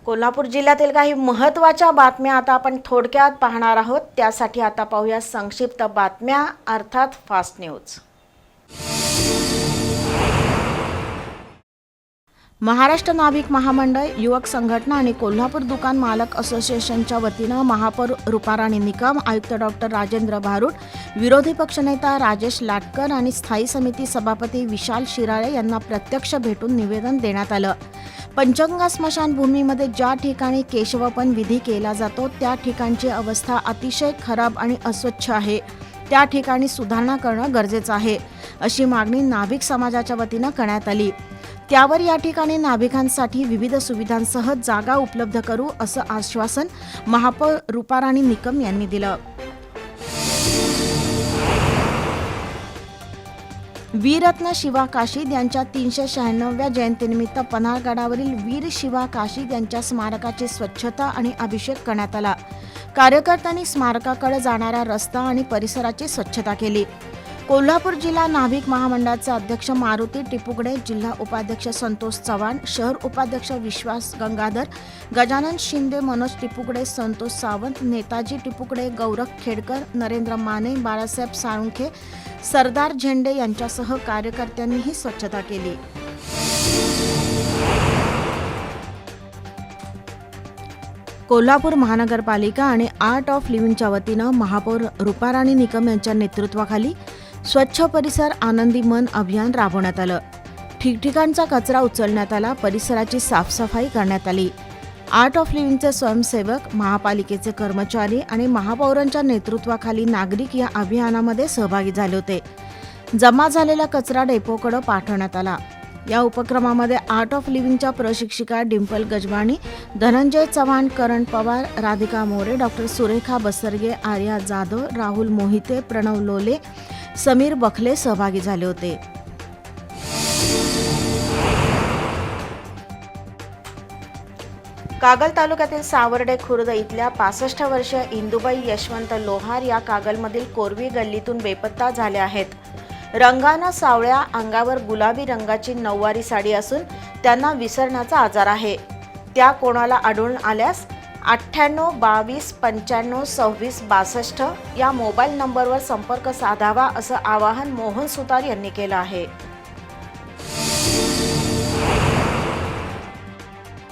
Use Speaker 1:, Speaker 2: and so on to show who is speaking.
Speaker 1: कोल्हापूर जिल्ह्यातील काही महत्त्वाच्या बातम्या आता आपण थोडक्यात पाहणार आहोत। त्यासाठी आता पाहूया संक्षिप्त बातम्या अर्थात फास्ट न्यूज। महाराष्ट्र नाभिक महामंडळ, युवक संघटना आणि कोल्हापूर दुकान मालक असोसिएशनच्या वतीनं महापौर रूपाराणी निकम, आयुक्त डॉक्टर राजेंद्र भारुड, विरोधी पक्षनेता राजेश लाटकर आणि स्थायी समिती सभापती विशाल शिराळे यांना प्रत्यक्ष भेटून निवेदन देण्यात आलं। पंचगंगा स्मशानभूमीमध्ये ज्या ठिकाणी केशवपन विधी केला जातो त्या ठिकाणची अवस्था अतिशय खराब आणि अस्वच्छ आहे। त्या ठिकाणी सुधारणा करणं गरजेचं आहे, अशी मागणी नाभिक समाजाच्या वतीनं करण्यात आली। त्यावर या ठिकाणी नाभिकांसाठी विविध सुविधांसह जागा उपलब्ध करू असं आश्वासन महापौर रूपाराणी निकम यांनी दिलं। वीररत्न शिवा काशीद यांच्या 396व्या जयंतीनिमित्त पन्हाळगडावरील वीर शिवा काशीद यांच्या स्मारकाची स्वच्छता आणि अभिषेक करण्यात आला। कार्यकर्त्यांनी स्मारकाकडे जाणारा रस्ता आणि परिसराची स्वच्छता केली। कोल्हापूर जिल्हा नाभिक महामंडळाचे अध्यक्ष मारुती टिपुगडे, जिल्हा उपाध्यक्ष संतोष चव्हाण, शहर उपाध्यक्ष विश्वास गंगाधर, गजानन शिंदे, मनोज टिपुगडे, संतोष सावंत, नेताजी टिपुगडे, गौरख खेडकर, नरेंद्र माने, बाळासाहेब साळुंखे, सरदार झेंडे यांच्यासह कार्यकर्त्यांनी ही स्वच्छता केली। कोल्हापूर महानगरपालिका आणि आर्ट ऑफ लिव्हिंगच्या वतीनं महापौर रूपाराणी निकम यांच्या नेतृत्वाखाली स्वच्छ परिसर आनंदी मन अभियान राबवण्यात आलं। ठिकठिकाणचा कचरा उचलण्यात आला, परिसराची साफसफाई करण्यात आली। आर्ट ऑफ लिव्हिंगचे स्वयंसेवक, महापालिकेचे कर्मचारी आणि महापौरांच्या नेतृत्वाखाली नागरिक या अभियानामध्ये सहभागी झाले होते। जमा झालेला कचरा डेपोकडे पाठवण्यात आला। या उपक्रमामध्ये आर्ट ऑफ लिव्हिंगच्या प्रशिक्षिका डिंपल गजवाणी, धनंजय चव्हाण, करण पवार, राधिका मोरे, डॉक्टर सुरेखा बसरगे, आर्या जाधव, राहुल मोहिते, प्रणव लोले, समीर बखले सहभागी झाले होते। कागल तालुक्यातील सावर्डे खुर्द इथल्या 65 वर्षीय इंदुबाई यशवंत लोहार या कागलमधील कोरवी गल्लीतून बेपत्ता झाल्या आहेत। रंगानं सावळ्या, अंगावर गुलाबी रंगाची नऊवारी साडी असून त्यांना विसरण्याचा आजार आहे। त्या कोणाला आढळून आल्यास 98 22 95 26 62 या मोबाईल नंबरवर संपर्क साधावा असं आवाहन मोहन सुतार यांनी केलं आहे।